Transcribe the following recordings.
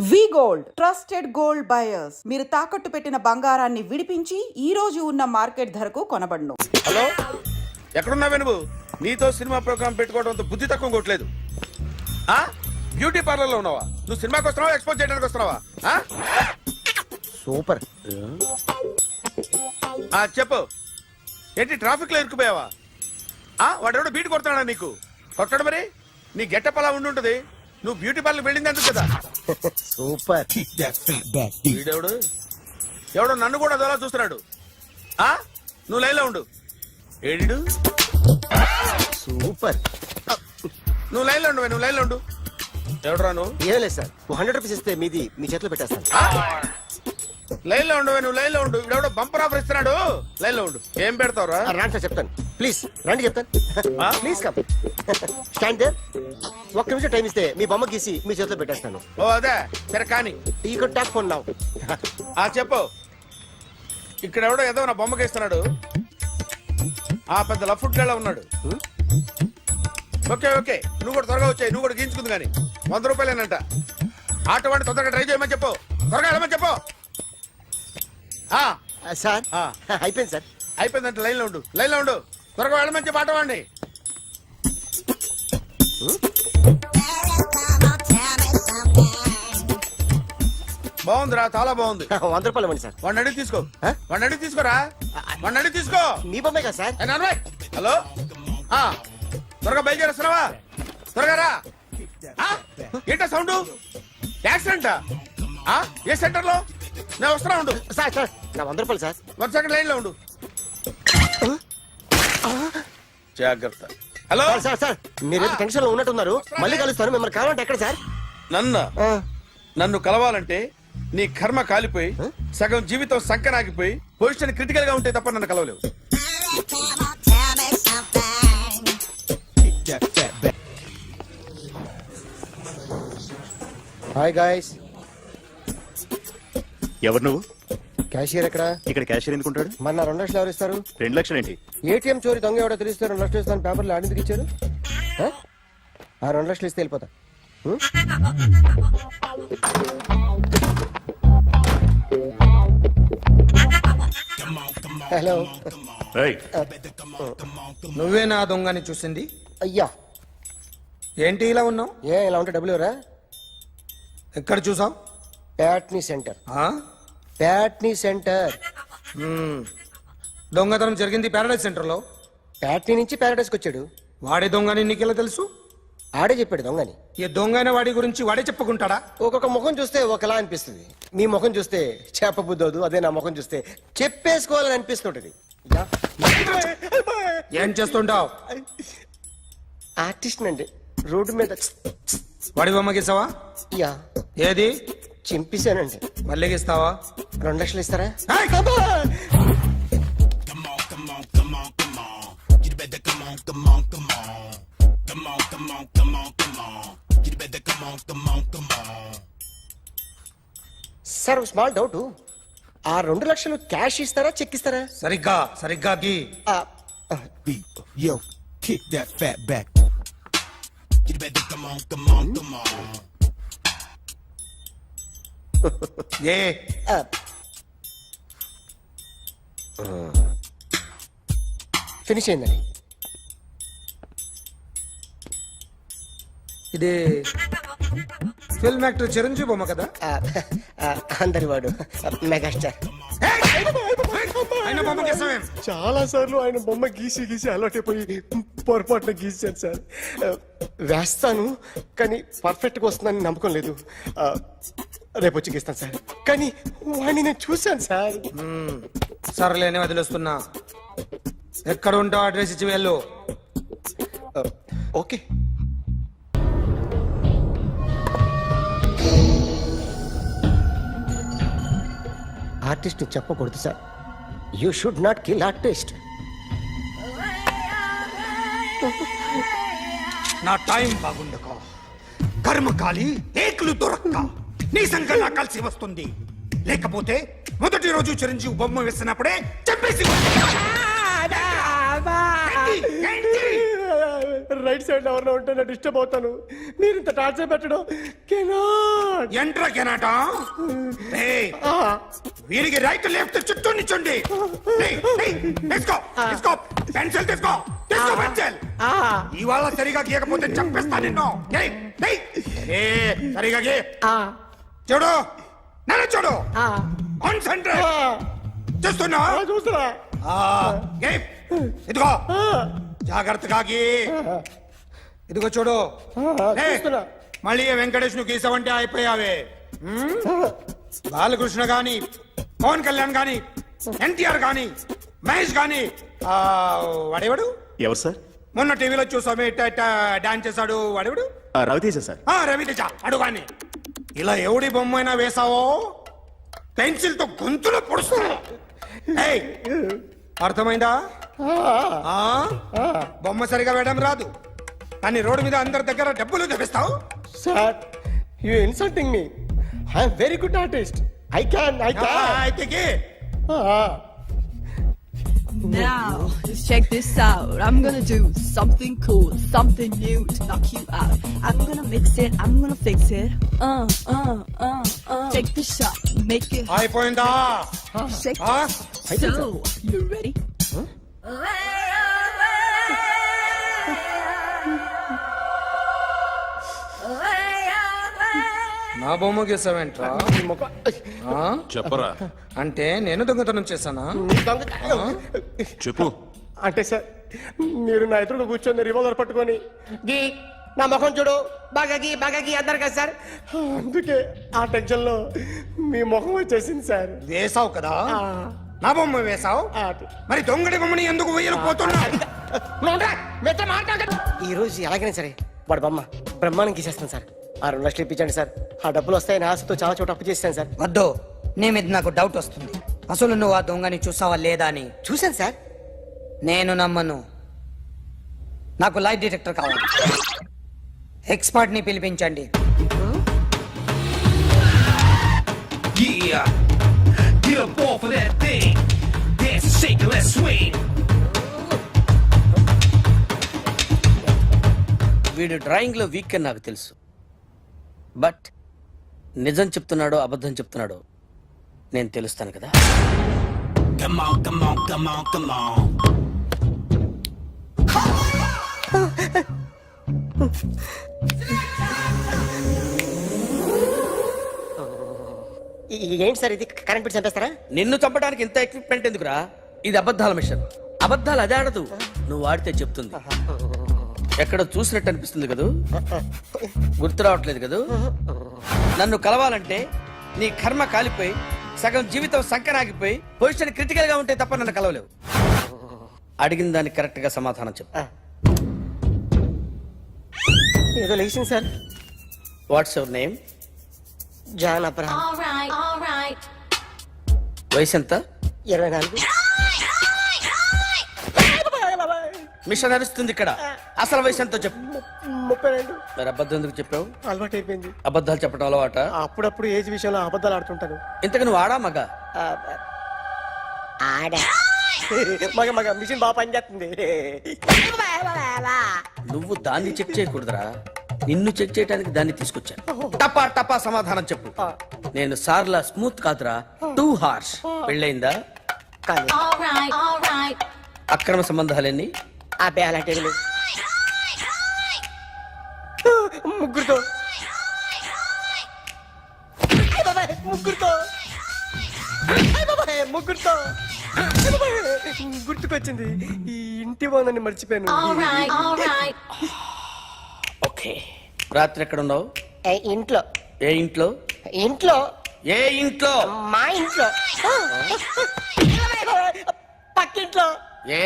వి gold trusted gold buyers మీరు తాకట్టు పెట్టిన బంగారాన్ని విడిపించి ఈ రోజు ఉన్న మార్కెట్ ధరకు కొనబడును. హలో, ఎక్కడున్నావే నువ్వు? నీతో సినిమా ప్రోగ్రామ్ పెట్టుకోవడంతో బుద్ధి తక్కువ కొట్టలేదు. బ్యూటీ పార్లర్ లో ఉన్నావా? నువ్వు సినిమాకి వస్తున్నావా, ఎక్స్పోజ్ చేయడానికి వస్తున్నావా? సూపర్. చెప్పు, ఏంటి ట్రాఫిక్ లో ఇరుక్కుపోయావా? వాడెవడో బీట్ కొడతాడా నీకు? కొట్టడు మరి. నీ గెట్టప్ అలా ఉండుంటది. నువ్వు బ్యూటీ పార్లర్ వెళ్ళింది ఎందుకు కదా? సూపర్. వీడెవడు? ఎవడో నన్ను కూడా అదోలా చూస్తున్నాడు. నువ్వు లైన్లో ఉండు. ఏడు సూపర్. నువ్వు లైన్లో ఉండు, నువ్వు లైన్లో ఉండు. ఎవడరా నువ్వు? ఏం లేదు సార్, 100 రూపీస్ ఇస్తే మీది మీ చేతిలో పెట్టేస్తాను. లైన్లో ఉండు, నువ్వు లైన్లో ఉండు. ఇవిడెవడో బంపర్ ఆఫర్ ఇస్తున్నాడు. లైన్లో ఉండు. ఏం పెడతావురా? రాండి సార్, చెప్తాను. ప్లీజ్ రండి, చెప్తాను. Please come. Stand there. ఒక్క నిమిషం టైం ఇస్తే మీ బొమ్మ గీసి మీ చేతిలో పెట్టేస్తాను. ఓ అదే సరే, కానీ ఈ కుడ్ టాక్ ఫోన్ నౌ. చెప్పు. ఇక్కడ ఎవడో ఏదో నా బొమ్మకి ఇస్తున్నాడు. పెద్ద లఫ్ట్ గళ్ళ ఉన్నాడు. ఓకే ఓకే, నువ్వు కూడా త్వరగా వచ్చాయి. నువ్వు కూడా గీంచుకుంది కానీ 100 రూపాయలేనంట. ఆటో వాడిని తొందరగా ట్రై చేయమని చెప్పు. త్వరగా వెళ్ళమని చెప్పు. సార్ అయిపోయింది సార్. అయిపోయిందంట. లైన్లో ఉండు, లైన్లో ఉండు. త్వరగా వెళ్ళమని చెప్పు ఆటో వాడిని. బాగుందిరా, చాలా బాగుంది. 100 రూపాయలు ఇవ్వండి సార్. వాడిని అడిగి తీసుకో. వాడిని అడిగి తీసుకోరా. వాడిని అడిగి తీసుకో. మీ బొమ్మే కదా సార్. హలో, త్వరగా బయలుదేరేస్తున్నావా? త్వరగా రా. ఏంటా సౌండ్? యాక్సిడెంటా? ఏ సెంటర్ లో? నేను వస్తున్నా ఉండు. సార్ సార్, నా 100 రూపాయలు సార్. 1 సెకండ్ లైన్ లో ఉండు. జాగ్రత్త. హలో సార్ సార్ సార్, మీరు టెన్షన్ లో ఉన్నట్టున్నారు. మళ్ళీ కలుస్తాను. మిమ్మల్ని కావాలంటే ఎక్కడ సార్? నన్ను కలవాలంటే నీ కర్మ కాలిపోయి సగం జీవితం సంకనాగిపోయి పొజిషన్ క్రిటికల్ గా ఉంటే తప్ప నన్ను కలవలేవు. Hi guys. ఎవరు నువ్వు? క్యాషియర్ ఎక్కడ? ఇక్కడ క్యాషియర్ ఎందుకుంటాడు? మన 2 లక్షలు ఎవరు ఇస్తారు? 2 లక్షలు ఏంటి? ఏటీఎం చోరీ దొంగ ఎవడో తెలిస్తే 2 లక్షలు ఇస్తాను పేపర్లు ఆడిందుకు ఇచ్చారు. 2 లక్షలు ఇస్తే వెళ్ళిపోతా. హలో. ఏయ్, నువ్వే నా దొంగని చూసింది? అయ్యా, ఏంటి ఇలా ఉన్నావు? ఇలా ఉంటే డబ్బులు ఎవరా? ఎక్కడ చూసావు? ప్యాట్నీ సెంటర్. ప్యాట్నీ సెంటర్. దొంగతనం జరిగింది ప్యారడైజ్ సెంటర్ లో. ప్యాట్నీ నుంచి ప్యారడైజ్కి వచ్చాడు. వాడే దొంగని నీకెలా తెలుసు? ఆడే చెప్పాడు దొంగని. ఈ దొంగైన వాడి గురించి వాడే చెప్పుకుంటాడా? ఒక్కొక్క ముఖం చూస్తే ఒకలా అనిపిస్తుంది. మీ ముఖం చూస్తే చెప్పబుద్దోదు. అదే నా ముఖం చూస్తే చెప్పేసుకోవాలని అనిపిస్తుంటది. ఏం చేస్తుంటావు? ఆర్టిస్ట్ అండి. రోడ్డు మీద వాడి బొమ్మ గీసావా? యా. ఏది? చింపేశానండి. మళ్ళీ గీస్తావా? 2 లక్షలు ఇస్తారా? Sir, small doubt. ఆ 2 లక్షలు క్యాష్ ఇస్తారా, చెక్ ఇస్తారా? సరిగ్గా సరిగ్గా గీ. Yo, kick that fat back. You better come on, come on, come on. A finish అయిందండి. ఇది ఫిల్మ్ యాక్టర్ చిరంజీవి బొమ్మ కదా? అందరి వాడు మెగాస్టార్. ఆయన బొమ్మ గీసావేం? చాలా సార్లు ఆయన బొమ్మ గీసి గీసి అలవాటైపోయి పొరపాటున గీసాను సార్. వేస్తాను కానీ పర్ఫెక్ట్ గా వస్తుందని నమ్మకం లేదు. రేపు వచ్చి గీస్తాను సార్. కానీ వాడిని నేను చూశాను సార్. సర్లేని వదిలేస్తున్నా. ఎక్కడ ఉంటావు అడ్రస్ ఇచ్చి వెళ్ళు. ఓకే. ఆర్టిస్ట్ చెప్పకూడదు sir. You should not kill artist. నా టైం బాగుండకో. కర్మకాలి ఏకులు దొరక్క నీ సంకల్లా కలిసి వస్తుంది. లేకపోతే మొదటి రోజు చిరంజీవి బొమ్మ వేసినప్పుడే చెప్పేసి రైట్ సైడ్ ఎవరిలో ఉంటే నేను డిస్టర్బ్ అవుతాను. మీరు ఇంత టార్చర్ పెట్టడం కెనాట్. ఎంట్రా కెనాట వీరికి రైట్ లెఫ్ట్ చుట్టూ నిచ్చండి. తీసుకో తీసుకో పెన్సిల్ తీసుకో తీసుకో పెన్సిల్. ఇవాళ సరిగా గీయకపోతే చంపేస్తా నిన్ను. సరిగా గీ. చూడు నన్ను చూడు. కాన్సంట్రేట్ చూస్తున్నా. చూస్తున్నా. ఇదిగో జాగ్రత్తగా గీ. ఇదిగో చూడు. చూస్తున్నా. మళ్ళీ వెంకటేష్ ను గీసావంటే అయిపోయావే. బాలకృష్ణ గాని పవన్ కళ్యాణ్ గాని ఎన్టీఆర్ గాని మహేష్ గాని వాడేవాడు ఎవరు సార్? మొన్న టీవీలో చూసామే డాన్స్ చేశాడు వాడేవాడు. రవితేజ సార్. రవితేజ అడుగాని. ఇలా ఎవడి బొమ్మ అయినా వేసావో పెన్సిల్ తో గొంతులో పొడుస్తున్నా. అర్థమైందా? బొమ్మ సరిగా వేయడం రాదు కానీ రోడ్డు మీద అందరి దగ్గర డబ్బులు తెప్పిస్తావు. Sir you insulting me. I'm very good artist. I can. అయితే గీ. Now, just check this out. I'm gonna do something cool, something new to knock you out. I'm gonna mix it, I'm gonna fix it. Take the shot, make it అయిపోయిందా? shake. So, you ready? నా బొమ్మ గీసావేంట్రా? చెప్పరా. అంటే నేను దొంగతనం చేశానా? చెప్పు. అంటే సార్ మీరు నా ఎదురుగా కూర్చొని రివాల్వర్ పట్టుకొని గీ నా ముఖం చూడు బాగా గీ అన్నారు కదా సార్. అందుకే ఆ టెన్షన్ లో మీ ముఖం వచ్చేసింది సార్. వేసావు కదా, నా బొమ్మ వేసావు. మరి దొంగడి బొమ్మని ఎందుకు వేయలేకపోతున్నా? ఈ రోజు ఎలాగైనా సరే వాడు బొమ్మ బ్రహ్మాండం గీసేస్తాను సార్. 6 లక్షలు ఇప్పించండి సార్. ఆ డబ్బులు వస్తాయని ఆశతో చాలా చోట అప్పు చేస్తాను సార్. వద్దు, నీ మీద నాకు డౌట్ వస్తుంది. అసలు నువ్వు ఆ దొంగని చూసావా లేదా అని. చూశాను సార్. నేను నమ్మను. నాకు లైట్ డిటెక్టర్ కావాలి. ఎక్స్పర్ట్ ని పిలిపించండి. Yeah, get up off of that thing. Dance and shake and let's swing. వీడు డ్రాయింగ్ లో వీక్ అని నాకు తెలుసు. బట్ నిజం చెప్తున్నాడో అబద్ధం చెప్తున్నాడో నేను తెలుస్తాను కదా. Come on, come on, come on, come on. ఏంటి సార్ ఇది? కరెంట్ బిల్ చంపేస్తారా? నిన్ను చంపడానికి ఇంత ఎక్విప్మెంట్ ఎందుకురా? ఇది అబద్ధాల మిషన్. అబద్ధాలు అదే ఆడదు, నువ్వు ఆడితే చెప్తుంది. ఎక్కడ చూసినట్టు అనిపిస్తుంది కదూ, గుర్తు రావట్లేదు కదూ. నన్ను కలవాలంటే నీ కర్మ కాలిపోయి సగం జీవితం సంకరాగిపోయి పొజిషన్ క్రిటికల్ గా ఉంటే తప్ప నన్ను కలవలేవు. అడిగిన దానికి కరెక్ట్ గా సమాధానం చెప్పు. ఏదో లేచింది sir. What's your name? John Abraham. వయసు ఎంత? 24. మిషన్ నడుస్తుంది ఇక్కడ. అసలు వయసు ఎంతో చెప్పు. 32. మరి అబద్ధం ఎందుకు చెప్పావు? అలవాటు అయిపోయింది. అబద్ధాలు చెప్పడం అలవాట? అప్పుడప్పుడు ఏజ్ విషయంలో అబద్ధాలు ఆడుతుంటాను. ఇంతకు నువ్వు ఆడా మగ? మగ మిషన్ బాగా పనిచేస్తుంది. నువ్వు దాన్ని చెక్ చేయకూడదురా, నిన్ను చెక్ చేయడానికి దాన్ని తీసుకొచ్చాను. టపా టపా సమాధానం చెప్పు. నేను సార్లా స్మూత్ కాదురా, టూ హార్ష్. పెళ్ళయిందా? అక్రమ సంబంధాలన్నీ? అబ్బే అలాంటి ముగ్గురుతో ముగ్గురుతో గుర్తుకొచ్చింది. ఈ ఇంటి బాగుందని మర్చిపోయాను. ఓకే. రాత్రి ఎక్కడ ఉన్నావు? ఇంట్లో. ఏ ఇంట్లో? ఇంట్లో. ఏ ఇంట్లో? మా ఇంట్లో. పక్కింట్లో. ఏ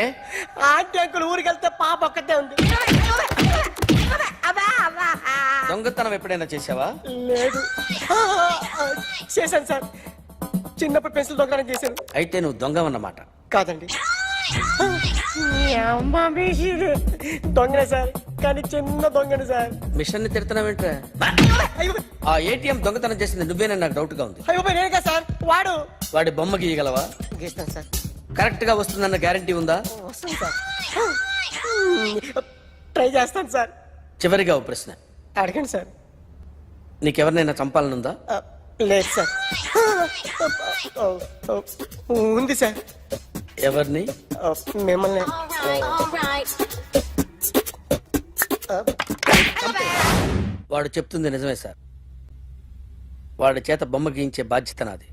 ఆంటీ అంకుల్ ఊరికి వెళ్తే పాప ఒక్కతే ఉంది. దొంగతనం ఎప్పుడైనా చేసావా? లేదు. చేశాను సార్. చిన్నప్పుడు పెన్సిల్ దొంగతనం చేశాను. అయితే నువ్వు దొంగ అన్నమాట. కాదండి, దొంగనే సార్, కానీ చిన్న దొంగని సార్. మిషన్ ని తిడుతున్నావేంట్రా? ఆ ఏటీఎం దొంగతనం చేసింది నువ్వేనని నాకు డౌట్ గా ఉంది. అయ్యో నేనే సార్. వాడి బొమ్మ గీయగలవా? గీస్తాను సార్. కరెక్ట్ గా వస్తుందన్న గ్యారంటీ ఉందా? వస్తుంది సార్. ట్రై చేస్తాను సార్. చివరిగా ఓ ప్రశ్న, అడగండి సార్. నీకెవరినైనా చంపాలనుందా? లేదు సార్. ఉంది సార్. ఎవరిని? మిమ్మల్ని. వాడు చెప్తుంది నిజమే సార్. వాడి చేత బొమ్మ గీయించే బాధ్యత నాది.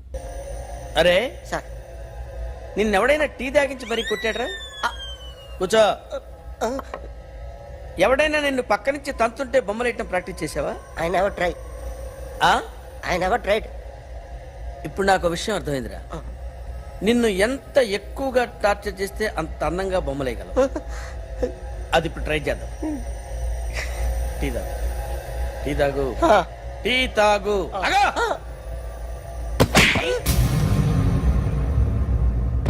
అరే సార్ నిన్నెవడైనా టీ తాగించి మరీ కొట్టాడ్రా? కూర్చో. ఎవడైనా నిన్ను పక్క నుంచి తంతుంటే బొమ్మలేయటం ప్రాక్టీస్ చేసావా? I never try. I never tried. ఇప్పుడు నాకు విషయం అర్థమైందిరా. నిన్ను ఎంత ఎక్కువగా టార్చర్ చేస్తే అంత అందంగా బొమ్మలేయగలవు. అది ఇప్పుడు ట్రై చేద్దాం. టీ తాగు, టీ తాగు, టీ తాగు.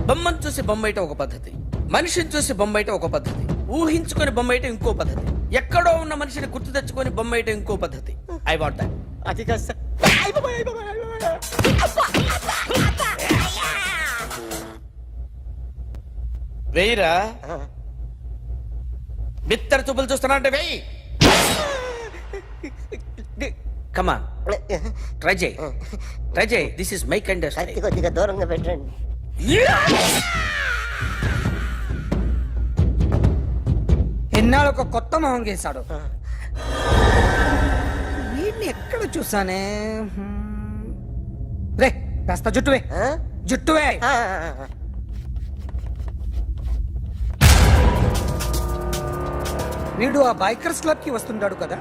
బొమ్మను చూసి బొమ్మయటం ఒక పద్ధతి, మనిషిని చూసి బొమ్మయటం ఒక పద్ధతి, ఊహించుకొని బొమ్మయటం ఇంకో పద్ధతి, ఎక్కడో ఉన్న మనిషిని గుర్తు తెచ్చుకొని బొమ్మయటం ఇంకో పద్ధతి. I want that. అది కాదు సార్. వెయ్యిరా. బిత్తర చూపులు చూస్తున్నా అంటే వెయ్యి. కమాన్, ట్రై చేయి, ట్రై చేయి. This is my kind of style. కొద్దిగా దూరంగా పెట్టండి. ఎన్నాళ్ళు ఒక కొత్త మొహం గీశాడు. వీడిని ఎక్కడ చూసానే? రే కాస్త జుట్టువే, జుట్టువే. వీడు ఆ బైకర్స్ క్లబ్ కి వస్తుంటాడు కదా.